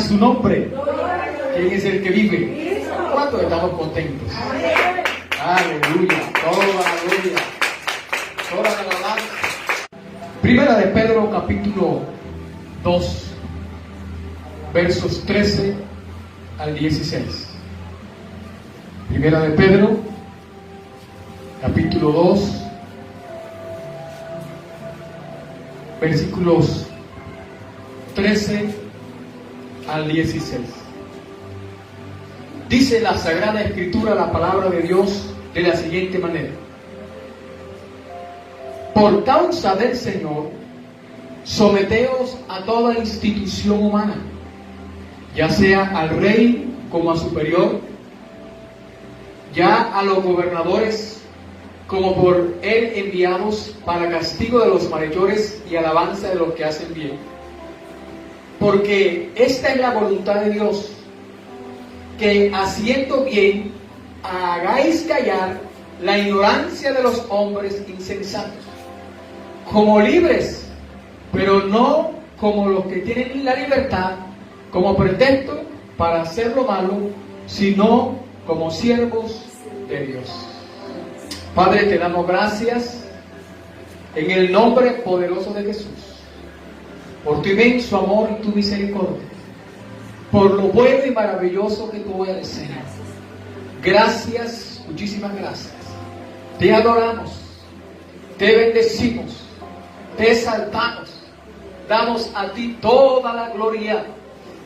su nombre. ¿Quién es el que vive? ¿Cuántos estamos contentos? Aleluya, toda la gloria, toda la alabanza. Primera de Pedro, capítulo 2, versos 13 al 16. Primera de Pedro, capítulo 2, versículos 13 al 16. Dice la Sagrada Escritura, la palabra de Dios, de la siguiente manera: por causa del Señor, someteos a toda institución humana, ya sea al rey como a superior, ya a los gobernadores como por él enviados para castigo de los malhechores y alabanza de los que hacen bien. Porque esta es la voluntad de Dios, que haciendo bien hagáis callar la ignorancia de los hombres insensatos, como libres, pero no como los que tienen la libertad como pretexto para hacer lo malo, sino como siervos de Dios. Padre, te damos gracias en el nombre poderoso de Jesús, por tu inmenso amor y tu misericordia, por lo bueno y maravilloso que tú eres, Señor. Gracias, muchísimas gracias. Te adoramos, te bendecimos, te exaltamos, damos a ti toda la gloria,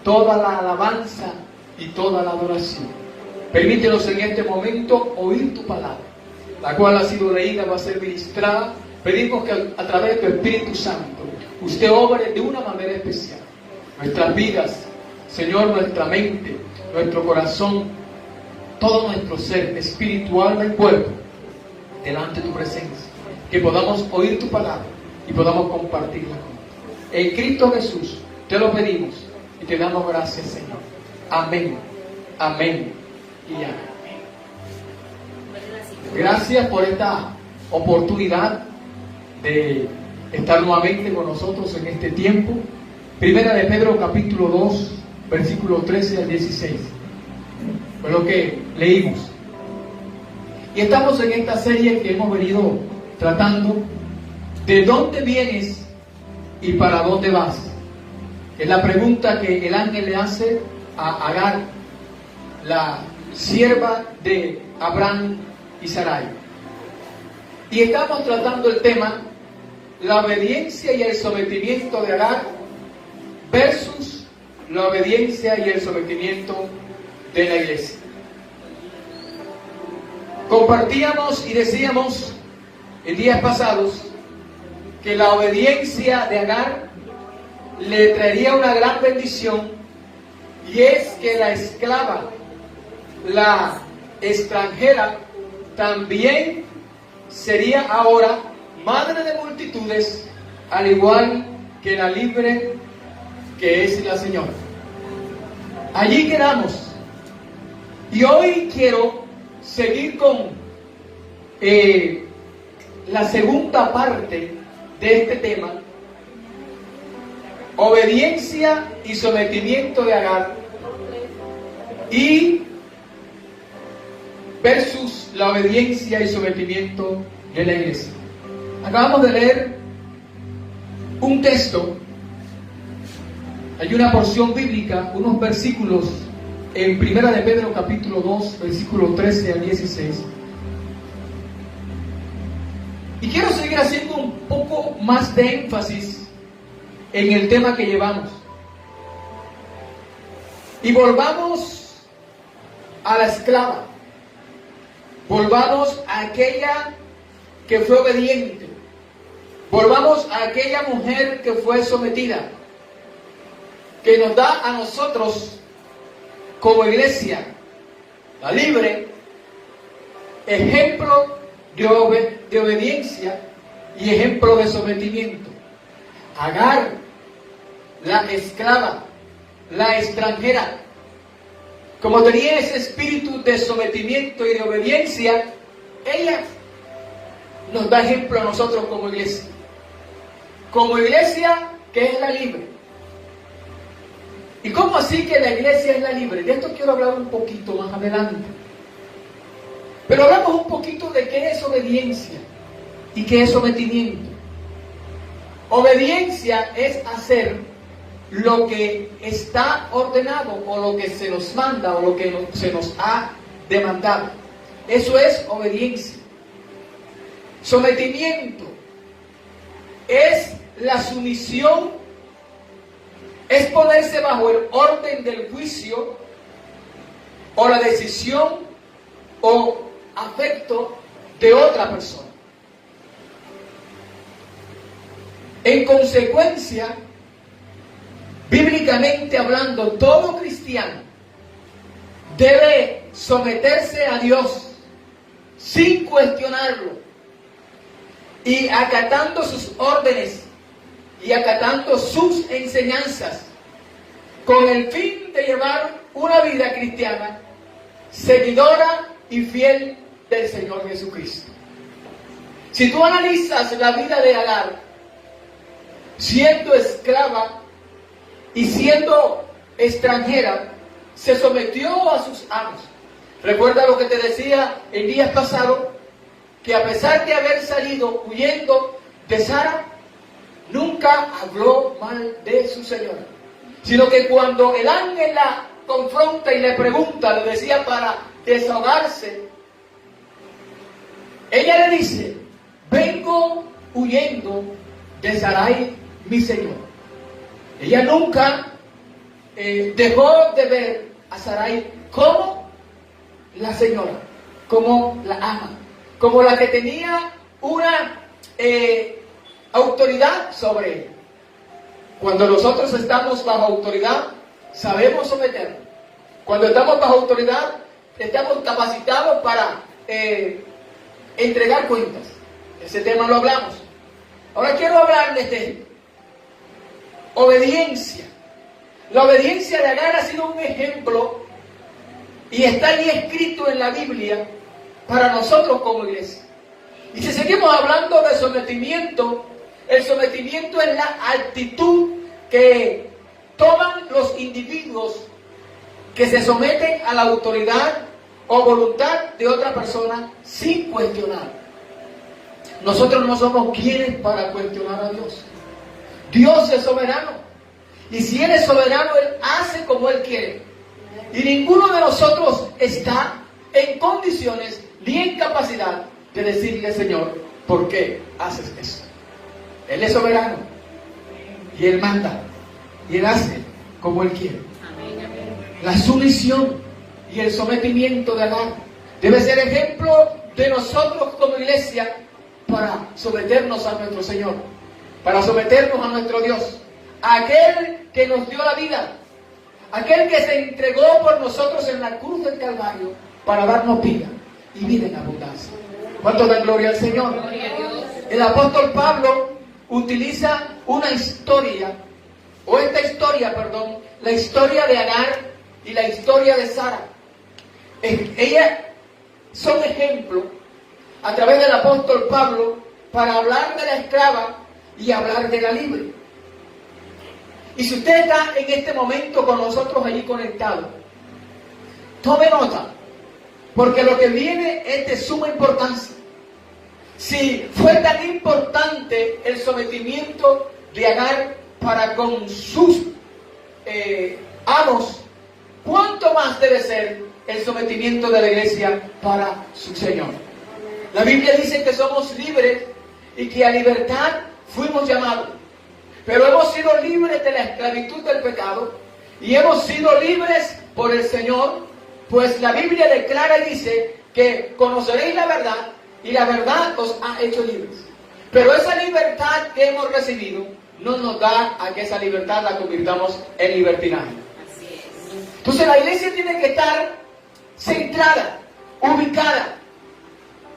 toda la alabanza y toda la adoración. Permítenos en este momento oír tu palabra, la cual ha sido leída, va a ser ministrada. Pedimos que a través de tu Espíritu Santo usted obre de una manera especial nuestras vidas, Señor, nuestra mente, nuestro corazón, todo nuestro ser espiritual y cuerpo delante de tu presencia, que podamos oír tu palabra y podamos compartirla con ti. En Cristo Jesús te lo pedimos y te damos gracias, Señor. Amén, amén y amén. Gracias por esta oportunidad de estar nuevamente con nosotros en este tiempo. Primera de Pedro, capítulo 2, versículo 13 al 16. Fue lo que leímos. Y estamos en esta serie que hemos venido tratando: ¿de dónde vienes y para dónde vas? Es la pregunta que el ángel le hace a Agar, la sierva de Abraham y Sarai. Y estamos tratando el tema: la obediencia y el sometimiento de Agar versus la obediencia y el sometimiento de la iglesia. Compartíamos y decíamos en días pasados que la obediencia de Agar le traería una gran bendición, y es que la esclava, la extranjera, también sería ahora madre de multitudes, al igual que la libre que es la Señora. Allí quedamos. Y hoy quiero seguir con la segunda parte de este tema: obediencia y sometimiento de Agar y versus la obediencia y sometimiento de la iglesia. Acabamos de leer un texto, hay una porción bíblica, unos versículos en Primera de Pedro capítulo 2, versículo 13 al 16. Y quiero seguir haciendo un poco más de énfasis en el tema que llevamos. Y volvamos a la esclava. Volvamos a aquella que fue obediente. Volvamos a aquella mujer que fue sometida, que nos da a nosotros como iglesia, la libre, ejemplo de obediencia y ejemplo de sometimiento. Agar, la esclava, la extranjera, como tenía ese espíritu de sometimiento y de obediencia, ella nos da ejemplo a nosotros como iglesia. Como iglesia que es la libre. ¿Y cómo así que la iglesia es la libre? De esto quiero hablar un poquito más adelante. Pero hablamos un poquito de qué es obediencia y qué es sometimiento. Obediencia es hacer lo que está ordenado o lo que se nos manda o lo que se nos ha demandado. Eso es obediencia. Sometimiento es la sumisión, es ponerse bajo el orden del juicio o la decisión o afecto de otra persona. En consecuencia, bíblicamente hablando, todo cristiano debe someterse a Dios sin cuestionarlo y acatando sus órdenes y acatando sus enseñanzas con el fin de llevar una vida cristiana seguidora y fiel del Señor Jesucristo. Si tú analizas la vida de Agar, siendo esclava y siendo extranjera, se sometió a sus amos. Recuerda lo que te decía el día pasado, que a pesar de haber salido huyendo de Sara, nunca habló mal de su señora, sino que cuando el ángel la confronta y le pregunta, lo decía para desahogarse, ella le dice: vengo huyendo de Sarai, mi señor. Ella nunca dejó de ver a Sarai como la señora, como la ama, como la que tenía una autoridad sobre él. Cuando nosotros estamos bajo autoridad, sabemos someternos. Cuando estamos bajo autoridad, estamos capacitados para entregar cuentas. Ese tema lo hablamos. Ahora quiero hablarles de obediencia. La obediencia de Agar ha sido un ejemplo y está ahí escrito en la Biblia para nosotros como iglesia. Y si seguimos hablando de sometimiento, el sometimiento es la actitud que toman los individuos que se someten a la autoridad o voluntad de otra persona sin cuestionar. Nosotros no somos quienes para cuestionar a Dios. Dios es soberano. Y si Él es soberano, Él hace como Él quiere. Y ninguno de nosotros está en condiciones ni en capacidad de decirle: Señor, ¿por qué haces eso? Él es soberano. Y Él manda. Y Él hace como Él quiere. La sumisión y el sometimiento de Agar debe ser ejemplo de nosotros como iglesia para someternos a nuestro Señor, para someternos a nuestro Dios, a aquel que nos dio la vida, aquel que se entregó por nosotros en la cruz del Calvario para darnos vida y vida en abundancia. ¿Cuánto da gloria al Señor? El apóstol Pablo utiliza una historia, o esta historia, perdón, la historia de Agar y la historia de Sara. Ellas son ejemplos a través del apóstol Pablo para hablar de la esclava y hablar de la libre. Y si usted está en este momento con nosotros allí conectado, tome nota, porque lo que viene es de suma importancia. Si fue tan importante el sometimiento de Agar para con sus amos, ¿cuánto más debe ser el sometimiento de la iglesia para su Señor? La Biblia dice que somos libres y que a libertad fuimos llamados. Pero hemos sido libres de la esclavitud del pecado y hemos sido libres por el Señor, pues la Biblia declara y dice que conoceréis la verdad y la verdad os ha hecho libres. Pero esa libertad que hemos recibido no nos da a que esa libertad la convirtamos en libertinaje. Entonces la iglesia tiene que estar centrada, ubicada,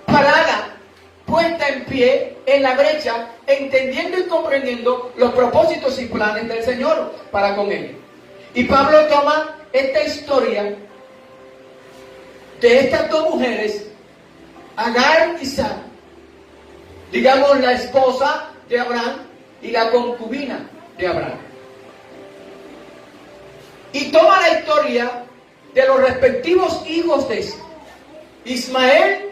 parada, puesta en pie en la brecha, entendiendo y comprendiendo los propósitos y planes del Señor para con él. Y Pablo toma esta historia de estas dos mujeres, Agar y Sara, digamos la esposa de Abraham y la concubina de Abraham. y toma la historia de los respectivos hijos de este. Ismael,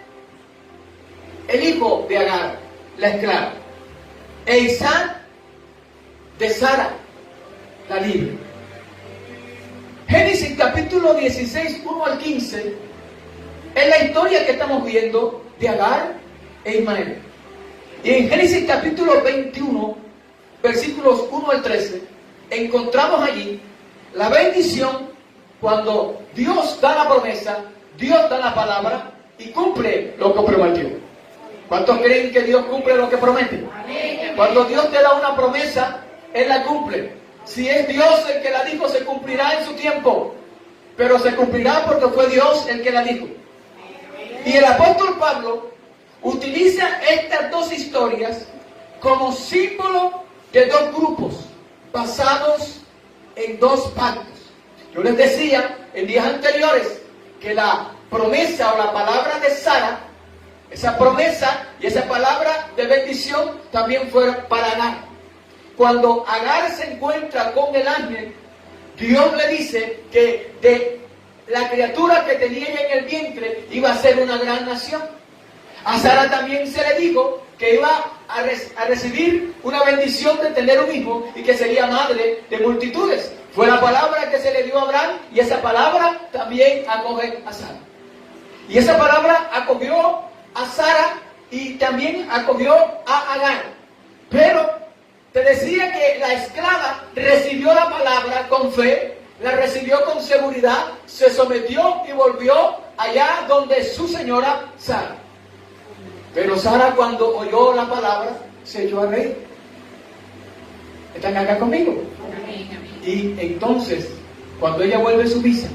el hijo de Agar, la esclava, e Isaac de Sara, la libre. Génesis capítulo 16, 1 al 15, es la historia que estamos viendo de Agar e Ismael. Y en Génesis capítulo 21, versículos 1 al 13, encontramos allí la bendición cuando Dios da la promesa, Dios da la palabra y cumple lo que prometió. ¿Cuántos creen que Dios cumple lo que promete? Amén. Cuando Dios te da una promesa, Él la cumple. Si es Dios el que la dijo, se cumplirá en su tiempo. Pero se cumplirá porque fue Dios el que la dijo. Y el apóstol Pablo utiliza estas dos historias como símbolo de dos grupos basados en dos pactos. Yo les decía en días anteriores que la promesa o la palabra de Sara, esa promesa y esa palabra de bendición también fue para Agar. Cuando Agar se encuentra con el ángel, Dios le dice que de la criatura que tenía ella en el vientre iba a ser una gran nación. A Sara también se le dijo que iba a recibir una bendición de tener un hijo y que sería madre de multitudes. Fue la palabra que se le dio a Abraham y esa palabra también acoge a Sara. Y esa palabra acogió a Sara y también acogió a Agar. Pero te decía que la esclava recibió la palabra con fe, la recibió con seguridad, se sometió y volvió allá donde su señora Sara. Pero Sara, cuando oyó la palabra, se echó a reír. ¿Están acá conmigo? Y entonces, cuando ella vuelve a su visa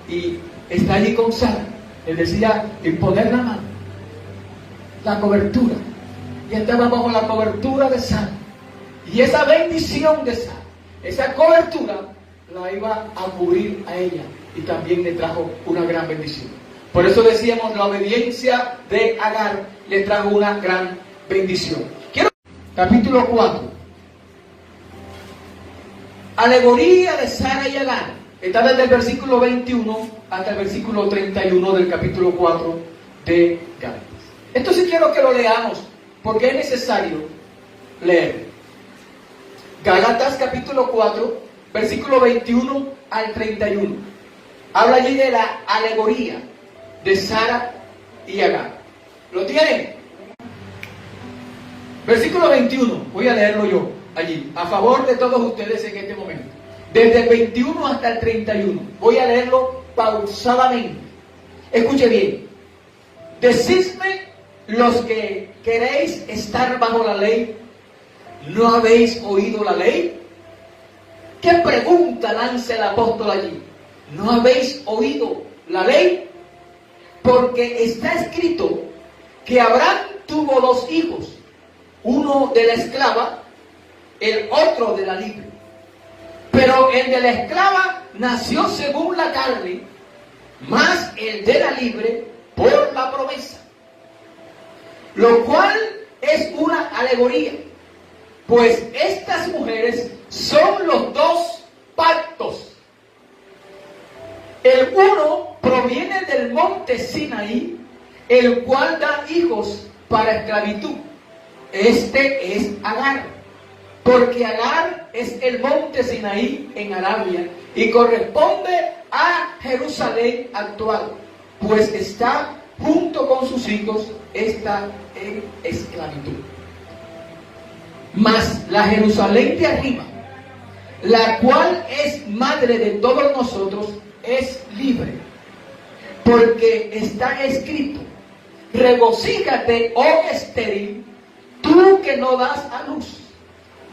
y está allí con Sara, le decía imponer la mano, la cobertura, y estaba bajo la cobertura de Sara. Y esa bendición de Sara, esa cobertura, la iba a cubrir a ella y también le trajo una gran bendición. Por eso decíamos, la obediencia de Agar le trajo una gran bendición. Capítulo 4. Alegoría de Sara y Agar. Está desde el versículo 21 hasta el versículo 31 del capítulo 4 de Gálatas. Esto sí quiero que lo leamos, porque es necesario leer. Gálatas capítulo 4, versículo 21 al 31. Habla allí de la alegoría de Sara y Agar. ¿Lo tienen? Versículo 21, voy a leerlo yo allí, a favor de todos ustedes en este momento. Desde el 21 hasta el 31. Voy a leerlo pausadamente. Escuche bien. Decidme los que queréis estar bajo la ley, ¿no habéis oído la ley? ¿Qué pregunta lanza el apóstol allí? ¿No habéis oído la ley? Porque está escrito que Abraham tuvo dos hijos, uno de la esclava, el otro de la libre. Pero el de la esclava nació según la carne, más el de la libre por la promesa. Lo cual es una alegoría, pues estas mujeres son los dos pactos. El uno proviene del monte Sinaí, el cual da hijos para esclavitud. Este es Agar, porque Agar es el monte Sinaí en Arabia y corresponde a Jerusalén actual, pues está junto con sus hijos, está en esclavitud. Mas la Jerusalén de arriba, la cual es madre de todos nosotros, es libre, porque está escrito: regocíjate, oh estéril, tú que no das a luz,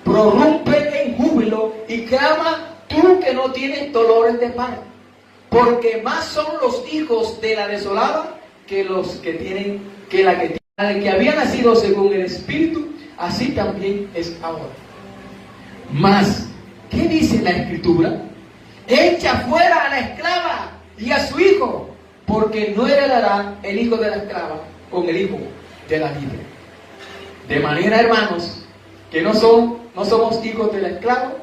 prorrumpe en júbilo y clama, tú que no tienes dolores de parto, porque más son los hijos de la desolada que los que tienen, que la que había nacido según el Espíritu, así también es ahora. Mas, ¿qué dice la Escritura? Echa fuera a la esclava y a su hijo, porque no heredará el hijo de la esclava con el hijo de la libre. De manera, hermanos, que no somos hijos de la esclava,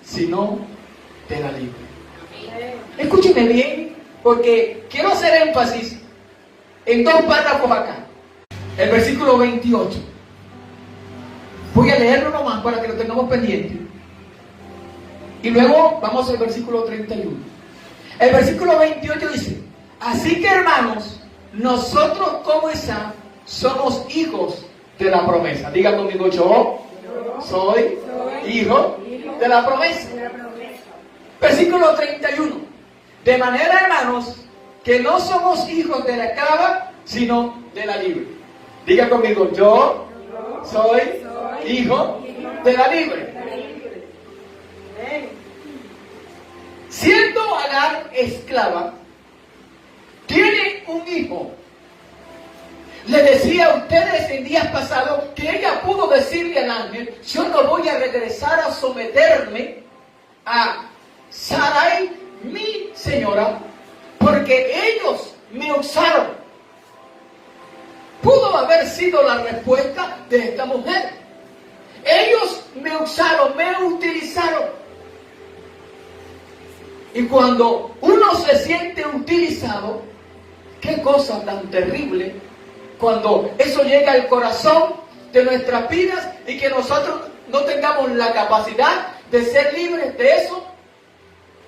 sino de la libre. escúcheme bien, porque quiero hacer énfasis en dos párrafos acá. El versículo 28. Voy a leerlo nomás para que lo tengamos pendiente. Y luego vamos al versículo 31. El versículo 28 dice: así que, hermanos, nosotros como Isaac somos hijos de la promesa. Diga conmigo: yo soy hijo de la promesa. Versículo 31. De manera, hermanos, que no somos hijos de la esclava, sino de la libre. Diga conmigo: yo soy hijo de la libre. Siendo Agar esclava, tiene un hijo. Le decía a ustedes en días pasados que ella pudo decirle al ángel: yo no voy a regresar a someterme a Sarai, mi señora, porque ellos me usaron. Pudo haber sido la respuesta de esta mujer. Ellos me usaron, me utilizaron. Y cuando uno se siente utilizado, qué cosa tan terrible cuando eso llega al corazón de nuestras vidas y que nosotros no tengamos la capacidad de ser libres de eso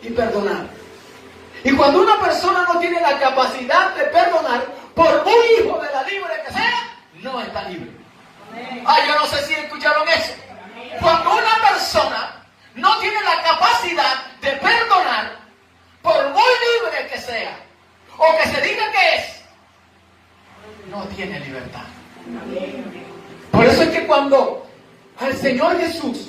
y perdonar. Y cuando una persona no tiene la capacidad de perdonar, por muy hijo de la libre que sea, no está libre. Yo no sé si escucharon eso. Cuando una persona no tiene la capacidad de perdonar, por muy libre que sea, o que se diga que es, no tiene libertad. Por eso es que cuando al Señor Jesús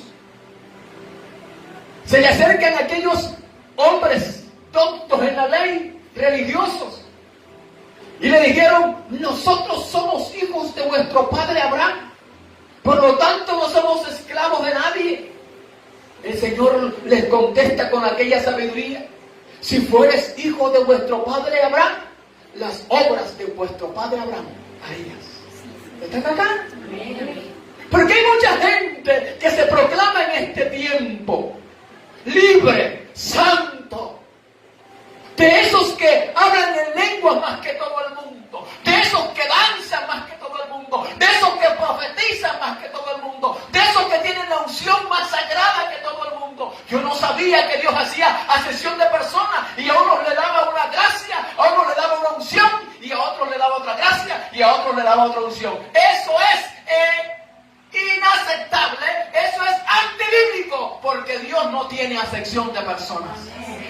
se le acercan aquellos hombres doctos en la ley, religiosos, y le dijeron: nosotros somos hijos de vuestro padre Abraham, por lo tanto no somos esclavos de nadie. El Señor les contesta con aquella sabiduría: si fueres hijo de vuestro padre Abraham, las obras de vuestro padre Abraham harías. ¿Están acá? Porque hay mucha gente que se proclama en este tiempo libre, santo, de esos que hablan en lenguas más que todo el mundo, de esos que danzan más que todo el mundo, de esos que profetizan más que todo el mundo, de esos que tienen la unción más sagrada que todo el mundo. Yo no sabía que Dios hacía acepción de personas, y a unos le daba una gracia, a unos le daba una unción, y a otros le daba otra gracia, y a otros le daba otra unción. Eso es inaceptable, eso es antibíblico, porque Dios no tiene acepción de personas.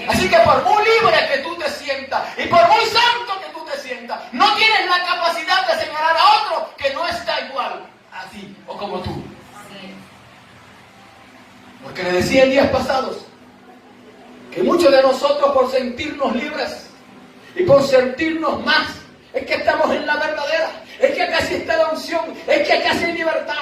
Así que por muy libre que tú te sientas y por muy santo que tú te sientas, no tienes la capacidad de señalar a otro que no está igual a ti o como tú. Porque le decía en días pasados que muchos de nosotros, por sentirnos libres y por sentirnos más, es que estamos en la verdadera, es que acá sí está la unción, es que acá sí hay libertad.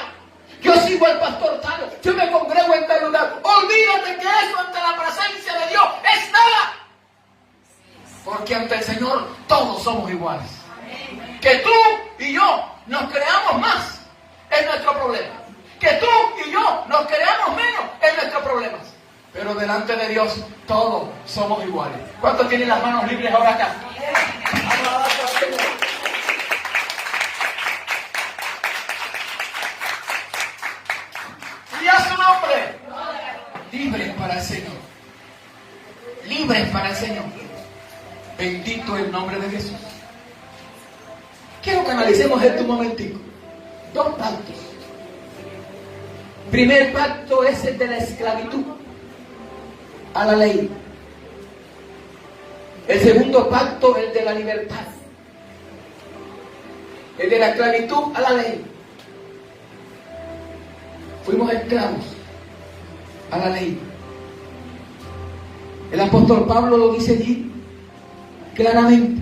Yo sigo al pastor tal, yo me congrego en tal lugar. Olvídate que eso ante la presencia de Dios es nada. Porque ante el Señor todos somos iguales. Que tú y yo nos creamos más es nuestro problema. Que tú y yo nos creamos menos es nuestro problema. Pero delante de Dios todos somos iguales. ¿Cuántos tienen las manos libres ahora acá? Y a su nombre. Libres para el Señor. Libres para el Señor. Bendito el nombre de Jesús. Quiero que analicemos esto un momentico. Dos pactos. Primer pacto es el de la esclavitud a la ley. El segundo pacto, el de la libertad. El de la esclavitud a la ley. Fuimos esclavos a la ley. El apóstol Pablo lo dice allí claramente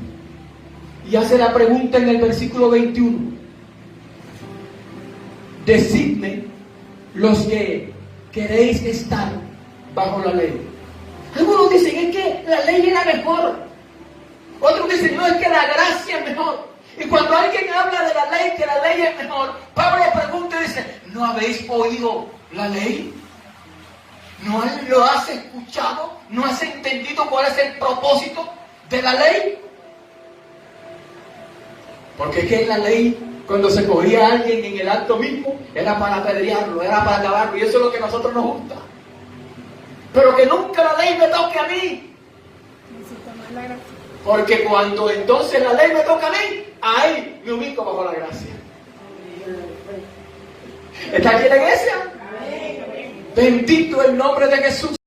y hace la pregunta en el versículo 21. Decidme los que queréis estar bajo la ley. Algunos dicen es que la ley era mejor. Otros dicen no, es que la gracia es mejor. Y cuando alguien habla de la ley, que la ley es mejor, Pablo pregunta y dice: ¿no habéis oído la ley? ¿No lo has escuchado? ¿No has entendido cuál es el propósito de la ley? Porque es que en la ley, cuando se cogía a alguien en el acto mismo, era para apedrearlo, era para acabarlo, y eso es lo que a nosotros nos gusta. Pero que nunca la ley me toque a mí. Porque cuando entonces la ley me toca a mí, ahí me ubico bajo la gracia. ¿Está aquí la iglesia? Bendito el nombre de Jesús.